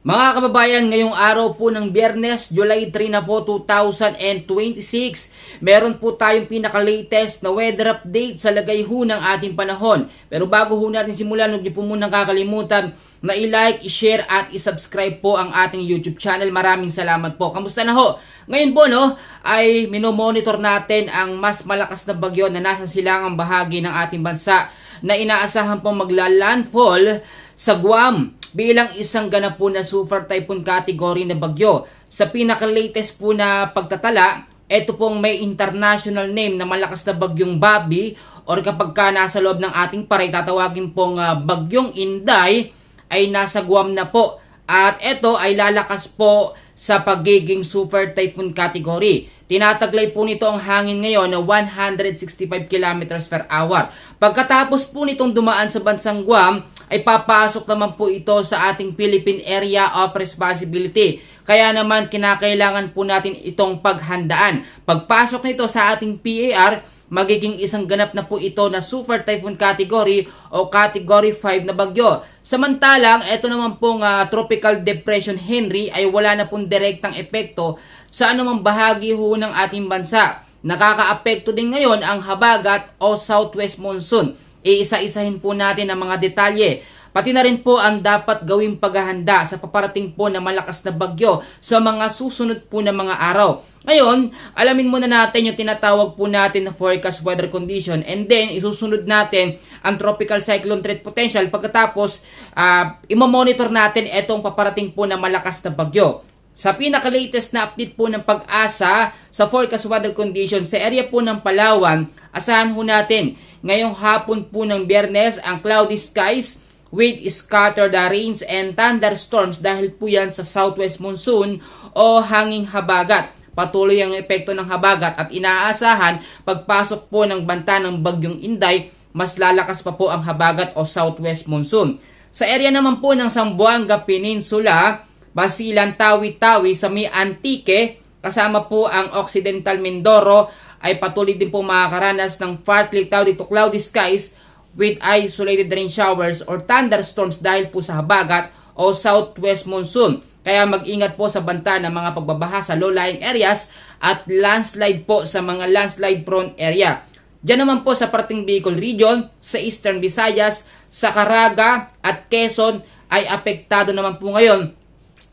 Mga kababayan, ngayong araw po ng Biyernes, July 3 na po 2026, meron po tayong pinaka-latest na weather update sa lagay ho ng ating panahon. Pero bago ho natin simulan, huwag niyo po munang kakalimutan na i-like, i-share at i-subscribe po ang ating YouTube channel. Maraming salamat po. Kamusta na ho? Ngayon po ay minomonitor natin ang mas malakas na bagyo na nasa silangang bahagi ng ating bansa na inaasahan pong magla-landfall sa Guam bilang isang ganap po na super typhoon category na bagyo. Sa pinaka-latest po na pagtatala, ito pong may international name na malakas na bagyong Bobby, or kapag ka nasa loob ng ating paray, tatawagin pong bagyong Inday, ay nasa Guam na po. At ito ay lalakas po sa pagiging super typhoon category. Tinataglay po nito ang hangin ngayon na 165 km per hour. Pagkatapos po nitong dumaan sa bansang Guam, ay papasok naman po ito sa ating Philippine Area of Responsibility. Kaya naman kinakailangan po natin itong paghandaan. Pagpasok nito sa ating PAR, magiging isang ganap na po ito na super typhoon category o category 5 na bagyo. Samantalang, ito naman pong Tropical Depression Henry ay wala na pong direktang epekto sa anumang bahagi ho ng ating bansa. Nakakaapekto din ngayon ang habagat o southwest monsoon. Iisa-isahin po natin ang mga detalye. Pati na rin po ang dapat gawing paghahanda sa paparating po na malakas na bagyo sa mga susunod po na mga araw. Ngayon, alamin muna natin yung tinatawag po natin na forecast weather condition, and then isusunod natin ang tropical cyclone threat potential. Pagkatapos, imamonitor natin itong paparating po na malakas na bagyo. Sa pinaka-latest na update po ng Pag-asa sa forecast weather condition sa area po ng Palawan, asahan ho natin ngayong hapon po ng Biyernes ang cloudy skies with scattered rains and thunderstorms dahil po yan sa southwest monsoon o hanging habagat. Patuloy ang epekto ng habagat at inaasahan pagpasok po ng banta ng bagyong Inday, mas lalakas pa po ang habagat o southwest monsoon. Sa area naman po ng Zamboanga Peninsula, Basilan, Tawi-Tawi sa may Antique, kasama po ang Occidental Mindoro, ay patuloy din po makakaranas ng partly cloudy to cloudy skies with isolated rain showers or thunderstorms dahil po sa habagat o southwest monsoon. Kaya mag-ingat po sa banta ng mga pagbabaha sa low-lying areas at landslide po sa mga landslide prone area. Diyan naman po sa parting Bicol region, sa Eastern Visayas, sa Caraga at Quezon ay apektado naman po ngayon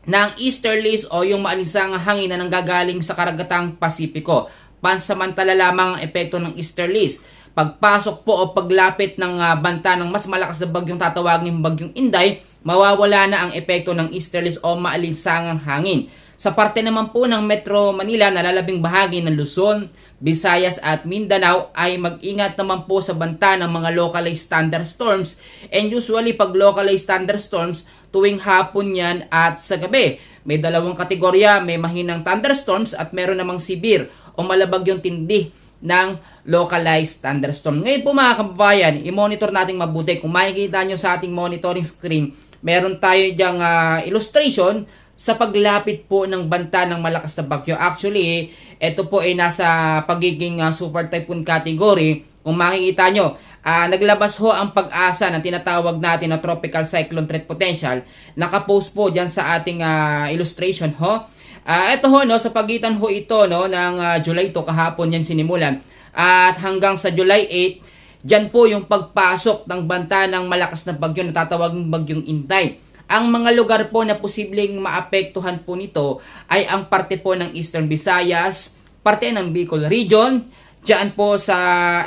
ng easterlies o yung maalinsang hangin na nanggagaling sa karagatang Pasipiko. Pansamantala lamang ang epekto ng easterlies. Pagpasok po o paglapit ng banta ng mas malakas na bagyong tatawagin bagyong Inday, mawawala na ang epekto ng easterlies o maalinsangang hangin. Sa parte naman po ng Metro Manila, nalalabing bahagi ng Luzon, Visayas at Mindanao ay mag-ingat naman po sa banta ng mga localized thunderstorms, and usually pag localized thunderstorms, tuwing hapon yan at sa gabi. May dalawang kategorya, may mahinang thunderstorms at meron namang severe o malabagyong tindi ng localized thunderstorm. Ngayon po mga kababayan, i-monitor natin mabuti. Kung makikita nyo sa ating monitoring screen, meron tayo dyang illustration sa paglapit po ng banta ng malakas na bagyo. Actually, ito po ay nasa pagiging super typhoon category. Kung makikita nyo, naglabas ho ang Pag-asa na tinatawag natin na tropical cyclone threat potential. Nakapost po dyan sa ating illustration ho. Ito ho, sa pagitan ho ito ng July 2, kahapon yan sinimulan. At hanggang sa July 8, dyan po yung pagpasok ng banta ng malakas na bagyo na tatawaging bagyong Inday. Ang mga lugar po na posibleng maapektuhan po nito ay ang parte po ng Eastern Visayas, parte ng Bicol region, dyan po sa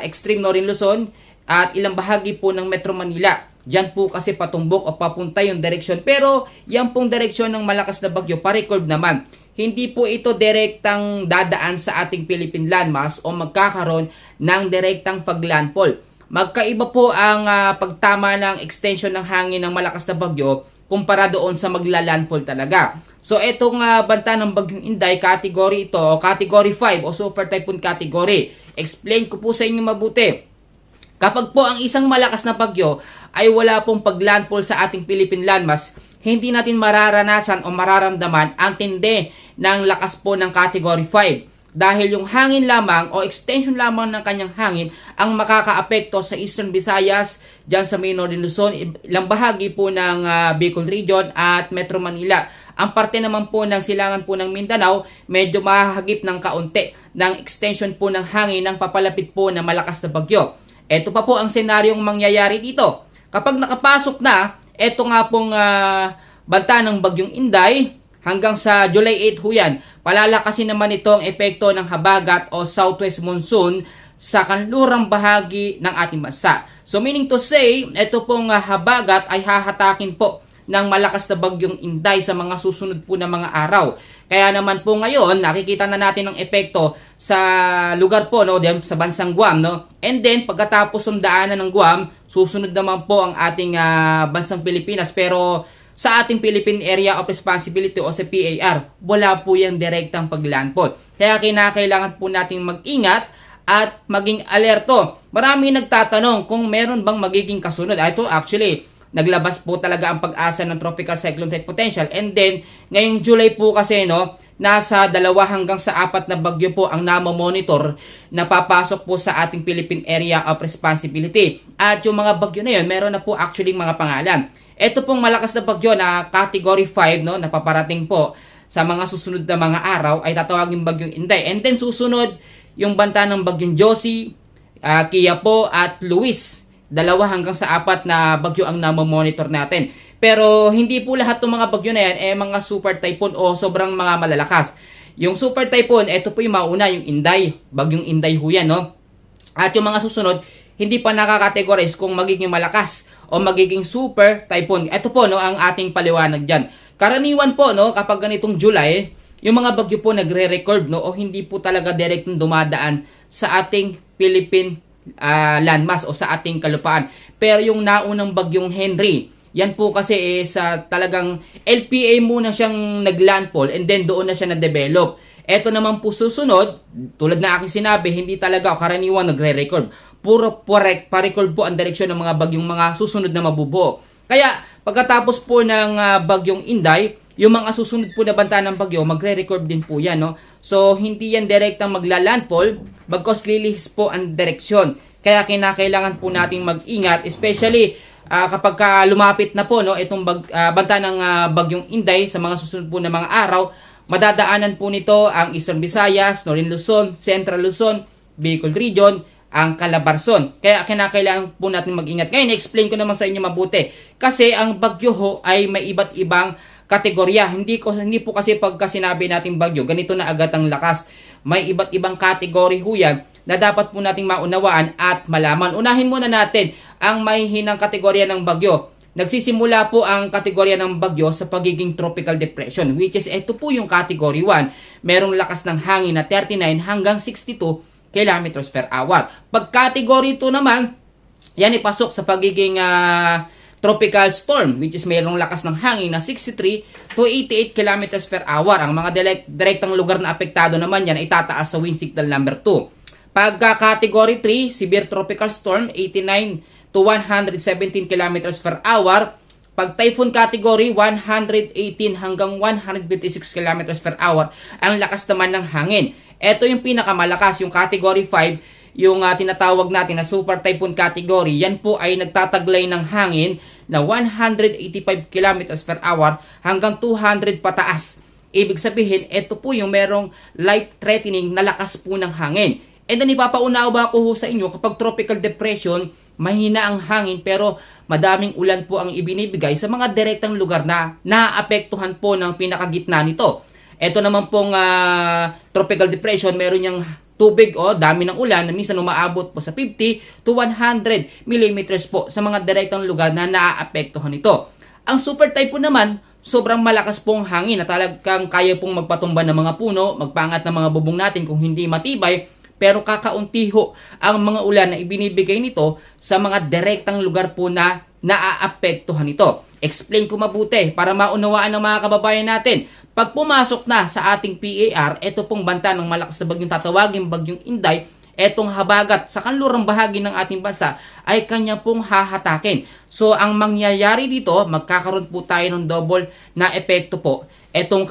extreme northern Luzon, at ilang bahagi po ng Metro Manila. Diyan po kasi patumbok o papunta yung direksyon. Pero yan pong direksyon ng malakas na bagyo, pa-record naman. Hindi po ito direktang dadaan sa ating Philippine landmass o magkakaroon ng direktang paglandfall. Magkaiba po ang pagtama ng extension ng hangin ng malakas na bagyo kumpara doon sa maglalandfall talaga. So itong banta ng bagyong Inday, category ito, category 5 o super typhoon category. Explain ko po sa inyo mabuti. Kapag po ang isang malakas na bagyo ay wala pong paglandfall sa ating Philippine landmass, hindi natin mararanasan o mararamdaman ang tindi ng lakas po ng category 5. dahil yung hangin lamang o extension lamang ng kanyang hangin ang makakaapekto sa Eastern Visayas, dyan sa may Northern Luzon, ilang bahagi po ng Bicol Region at Metro Manila. Ang parte naman po ng silangan po ng Mindanao, medyo mahagip ng kaunti ng extension po ng hangin ng papalapit po na malakas na bagyo. Ito pa po ang senaryong mangyayari dito. Kapag nakapasok na, ito nga pong banta ng bagyong Inday, hanggang sa July 8 ho yan, palalakasin naman ito ang epekto ng habagat o southwest monsoon sa kanlurang bahagi ng ating bansa. So meaning to say, ito pong habagat ay hahatakin po ng malakas na bagyong Inday sa mga susunod po na mga araw. Kaya naman po ngayon, nakikita na natin ang epekto sa lugar po, no, sa bansang Guam. No? And then, pagkatapos ng daanan ng Guam, susunod naman po ang ating bansang Pilipinas. Pero sa ating Philippine Area of Responsibility o sa PAR, wala po yung direktang paglandfall. Kaya kinakailangan po nating mag-ingat at maging alerto. Marami nagtatanong kung meron bang magiging kasunod. Ito actually, naglabas po talaga ang pag-asa ng tropical cyclone threat potential. And then, ngayong July po kasi, no, nasa 2 hanggang sa 4 na bagyo po ang namomonitor na papasok po sa ating Philippine Area of Responsibility. At yung mga bagyo na yun, meron na po actually mga pangalan. Ito pong malakas na bagyo na Category 5, no, na paparating po sa mga susunod na mga araw ay tatawagin bagyong Inday. And then susunod yung banta ng bagyong Josie, Quiapo at Luis. 2 hanggang sa 4 na bagyo ang namomonitor natin. Pero hindi po lahat ng mga bagyo na yan mga super typhoon o sobrang mga malalakas. Yung super typhoon, ito po yung mauna, yung Inday. Bagyong Inday ho yan, no? At yung mga susunod, hindi pa nakakategorize kung magiging malakas o magiging super typhoon. Ito po, no, ang ating paliwanag dyan. Karaniwan po, no, kapag ganitong July, yung mga bagyo po nagre-record, no, o hindi po talaga direct dumadaan sa ating Philippine landmass o sa ating kalupaan. Pero yung naunang bagyong Henry, yan po kasi sa talagang LPA muna siyang naglandfall and then doon na siya na-develop. Ito naman po susunod, tulad na aking sinabi, hindi talaga karaniwan nagre-record. Puro pa-record po ang direksyon ng mga bagyong mga susunod na mabubuo. Kaya pagkatapos po ng bagyong Inday, yung mga susunod po na banta ng bagyo, magre-record din po yan. No? So hindi yan direktang magla-landfall, bagkos lilihis po ang direksyon. Kaya kinakailangan po nating mag-ingat, especially kapag lumapit na po, no, itong banta ng bagyong Inday sa mga susunod po na mga araw, madadaanan po nito ang Eastern Visayas, Northern Luzon, Central Luzon, Bicol Region, ang Calabarzon. Kaya kinakailangan po natin mag-ingat. Ngayon, explain ko naman sa inyo mabuti. Kasi ang bagyo ho ay may iba't ibang kategorya. Hindi po kasi pagka sinabi natin bagyo, ganito na agad ang lakas. May iba't ibang kategory ho yan na dapat po nating maunawaan at malaman. Unahin muna natin ang mahihinang kategorya ng bagyo. Nagsisimula po ang kategorya ng bagyo sa pagiging tropical depression, which is ito po yung category 1. Merong lakas ng hangin na 39 hanggang 62 kilometers per hour. Pag category 2 naman, yan ipasok sa pagiging tropical storm, which is mayroong lakas ng hangin na 63 to 88 kilometers per hour. Ang mga direktang lugar na apektado naman yan ay tataas sa wind signal number 2. Pagka category 3, severe tropical storm, 89 to 117 kilometers per hour. Pag typhoon category, 118 hanggang 156 kilometers per hour ang lakas naman ng hangin. Ito yung pinakamalakas, yung category 5, yung tinatawag natin na super typhoon category. Yan po ay nagtataglay ng hangin na 185 kilometers per hour hanggang 200 pataas. Ibig sabihin, ito po yung merong life-threatening na lakas po ng hangin. And then ipapaunawa ko sa inyo, kapag tropical depression, mahina ang hangin pero madaming ulan po ang ibinibigay sa mga direktang lugar na naapektuhan po ng pinakagitna nito. Ito naman pong tropical depression, meron niyang tubig o dami ng ulan na minsan umaabot po sa 50 to 100 millimeters po sa mga direktang lugar na naaapektuhan nito. Ang super typhoon naman, sobrang malakas pong hangin na talagang kaya pong magpatumba ng mga puno, magpangat ng mga bubong natin kung hindi matibay. Pero kakaunti ho ang mga ulan na ibinibigay nito sa mga direktang lugar po na naaapektuhan nito. Explain ko mabuti para maunawaan ng mga kababayan natin. Pag pumasok na sa ating PAR, ito pong banta ng malakas na bagyong tatawagin bagyong Inday, etong habagat sa kanlurang bahagi ng ating bansa ay kanya pong hahatakin. So ang mangyayari dito, magkakaroon po tayo ng double na epekto po. Etong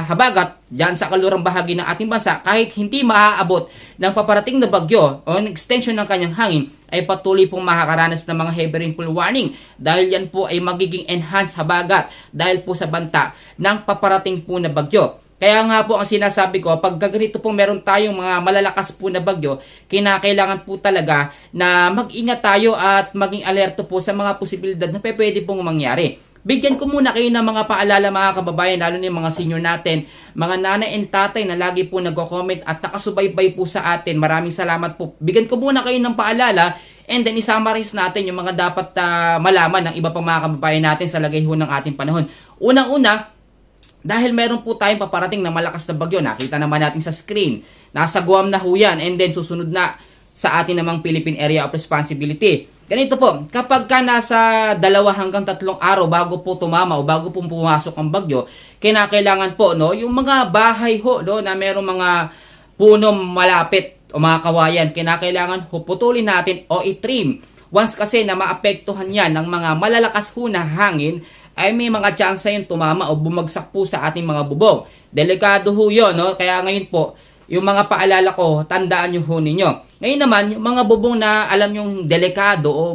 habagat dyan sa kanlurang bahagi ng ating bansa, kahit hindi maaabot ng paparating na bagyo o ng extension ng kanyang hangin, ay patuloy pong makakaranas ng mga heavy rainfall warning dahil yan po ay magiging enhanced habagat dahil po sa banta ng paparating po na bagyo. Kaya nga po ang sinasabi ko, pag ganito po meron tayong mga malalakas po na bagyo, kinakailangan po talaga na mag-ingat tayo at maging alerto po sa mga posibilidad na pwede pong mangyari. Bigyan ko muna kayo ng mga paalala mga kababayan, lalo na yung mga senior natin, mga nanay and tatay na lagi po nagko-comment at nakasubaybay po sa atin. Maraming salamat po. Bigyan ko muna kayo ng paalala and then isummarize natin yung mga dapat malaman ng iba pang mga kababayan natin sa lagay ho ng ating panahon. Unang-una, dahil meron po tayong paparating na malakas na bagyo, nakita naman natin sa screen, nasa Guam na ho yan and then susunod na sa atin namang Philippine Area of Responsibility. Ganito po, kapag ka nasa 2 hanggang 3 araw bago po tumama o bago po pumasok ang bagyo, kinakailangan po yung mga bahay ho na merong mga punong malapit o mga kawayan, kinakailangan putulin natin o i-trim. Once kasi na maapektuhan yan ng mga malalakas ho na hangin, ay may mga chance yun tumama o bumagsak po sa ating mga bubong. Delikado ho yun, kaya ngayon po, yung mga paalala ko, tandaan nyo ho ninyo. Ngayon naman, yung mga bubong na alam yung delikado o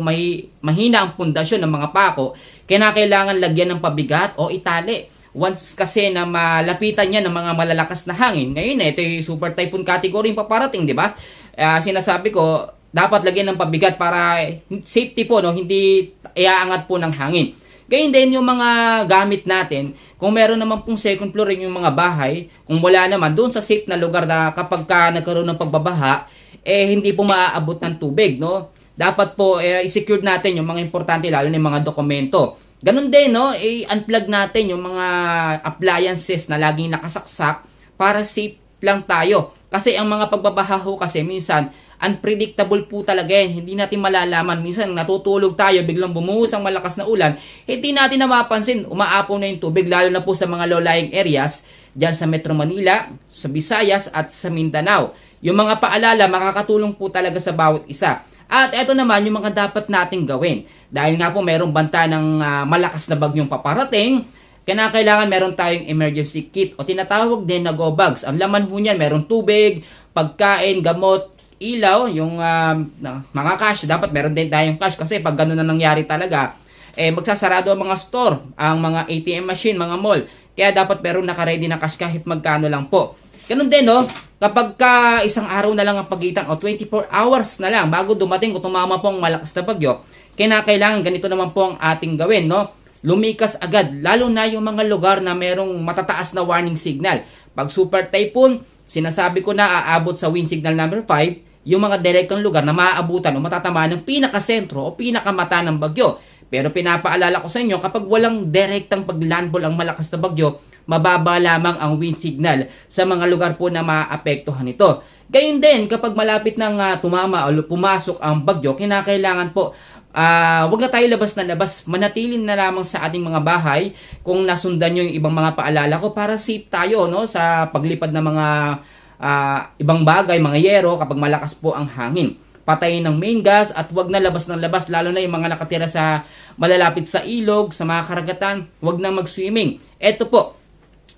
mahina ang pundasyon ng mga pako, kinakailangan lagyan ng pabigat o itali. Once kasi na malapitan niya ng mga malalakas na hangin, ngayon ito yung super typhoon category yung paparating, di ba? Sinasabi ko, dapat lagyan ng pabigat para safety po, hindi iaangat po ng hangin. Gayun din yung mga gamit natin, kung meron naman pong second floor yung mga bahay, kung wala naman, doon sa safe na lugar na kapag nagkaroon ng pagbabaha, hindi po maaabot ng tubig, Dapat po i-secure natin yung mga importante, lalo na yung mga dokumento. Ganun din, i-unplug natin yung mga appliances na laging nakasaksak para safe lang tayo. Kasi ang mga pagbabaha ho kasi minsan, unpredictable po talaga yan. Hindi natin malalaman. Minsan natutulog tayo, biglang bumuhos ang malakas na ulan. Hindi natin na mapansin, umaapaw na yung tubig, lalo na po sa mga low-lying areas, dyan sa Metro Manila, sa Visayas at sa Mindanao. Yung mga paalala, makakatulong po talaga sa bawat isa. At eto naman yung mga dapat nating gawin. Dahil nga po mayroong banta ng malakas na bagyong paparating, kinakailangan meron tayong emergency kit o tinatawag din na go bags. Ang laman ho niyan, meron tubig, pagkain, gamot, ilaw, yung mga cash. Dapat meron din tayong cash kasi pag gano'n na nangyari talaga, magsasarado ang mga store, ang mga ATM machine, mga mall. Kaya dapat meron naka-ready na cash kahit magkano lang po. Ganun din, kapag isang araw na lang ang pagitan o 24 hours na lang bago dumating o tumama po ang malakas na bagyo, kinakailangan ganito naman po ang ating gawin, lumikas agad, lalo na yung mga lugar na merong matataas na warning signal. Pag super typhoon, sinasabi ko na aabot sa wind signal number 5, yung mga direktong lugar na maaabutan o matatamaan ng pinakasentro o pinakamata ng bagyo. Pero pinapaalala ko sa inyo, kapag walang direktang paglandfall ang malakas na bagyo, mababa lamang ang wind signal sa mga lugar po na maapektuhan nito. Gayun din, kapag malapit nang tumama o pumasok ang bagyo, kinakailangan po, wag na tayo labas na labas. Manatilin na lamang sa ating mga bahay kung nasundan nyo yung ibang mga paalala ko para safe tayo sa paglipad ng mga ibang bagay, mga yero kapag malakas po ang hangin. Patayin ng main gas at wag na labas ng labas, lalo na yung mga nakatira sa malalapit sa ilog, sa mga karagatan, wag na mag-swimming. Ito po,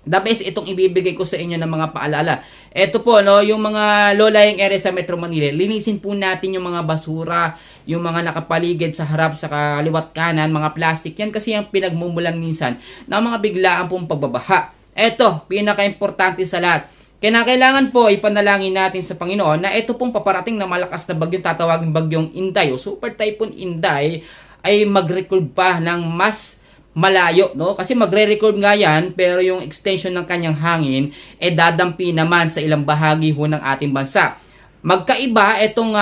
the best itong ibibigay ko sa inyo ng mga paalala. Ito po, yung mga low-lying area sa Metro Manila, linisin po natin yung mga basura, yung mga nakapaligid sa harap, sa kaliwat kanan, mga plastic. Yan kasi yung pinagmumulan minsan ng mga biglaan pong pagbabaha. Ito, pinaka-importante sa lahat. Kinakailangan po ipanalangin natin sa Panginoon na ito pong paparating na malakas na bagyong tatawagin bagyong Inday o Super Typhoon Inday ay mag-record pa ng mas malayo, kasi magre-record nga yan, pero yung extension ng kanyang hangin dadampi naman sa ilang bahagi ho ng ating bansa. Magkaiba itong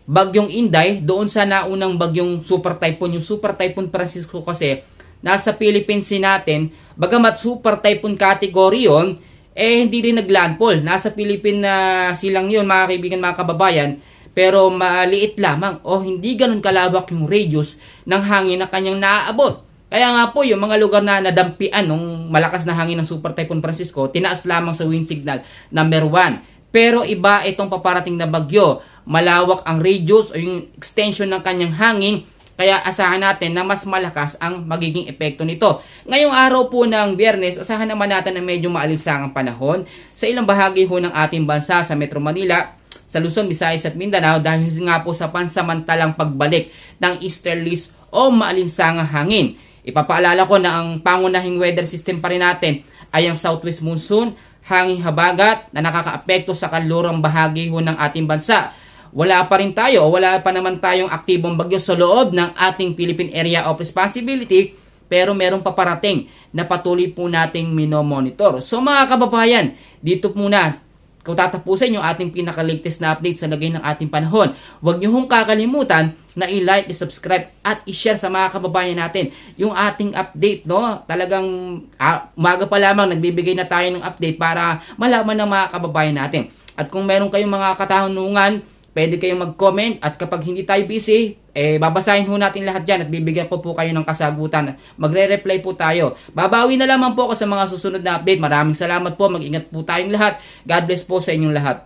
bagyong Inday doon sa naunang bagyong Super Typhoon. Yung Super Typhoon Francisco kasi nasa Philippines natin, bagamat Super Typhoon category yun, hindi din naglandfall. Nasa Philippine silang yun, mga kaibigan, mga kababayan, pero maliit lamang o hindi ganun kalawak yung radius ng hangin na kanyang naaabot. Kaya nga po, yung mga lugar na nadampian ng malakas na hangin ng Super Typhoon Francisco, tinaas lamang sa wind signal number 1. Pero iba itong paparating na bagyo. Malawak ang radius o yung extension ng kanyang hangin, kaya asahan natin na mas malakas ang magiging epekto nito. Ngayong araw po ng Biyernes, asahan naman natin na medyo maalinsangang panahon sa ilang bahagi ho ng ating bansa sa Metro Manila, sa Luzon, Visayas at Mindanao dahil nga po sa pansamantalang pagbalik ng easterlies o maalinsangang hangin. Ipapaalala ko na ang pangunahing weather system pa rin natin ay ang southwest monsoon, hanging habagat na nakakaapekto sa kanlurang bahagi ho ng ating bansa. Wala pa rin tayo o wala pa naman tayong aktibong bagyo sa loob ng ating Philippine Area of Responsibility, pero merong paparating na patuloy po nating minomonitor. So mga kababayan, dito muna kung tatapusin yung ating pinaka-latest na update sa lagay ng ating panahon. Huwag niyo hong kakalimutan na i-like, i-subscribe at i-share sa mga kababayan natin yung ating update, no? Talagang umaga pa lamang nagbibigay na tayo ng update para malaman ng mga kababayan natin. At kung meron kayong mga katanungan, pwede kayong mag-comment at kapag hindi tayo busy, babasahin ho natin lahat dyan at bibigyan ko po kayo ng kasagutan. Magre-reply po tayo. Babawi na lamang po ako sa mga susunod na update. Maraming salamat po. Mag-ingat po tayong lahat. God bless po sa inyong lahat.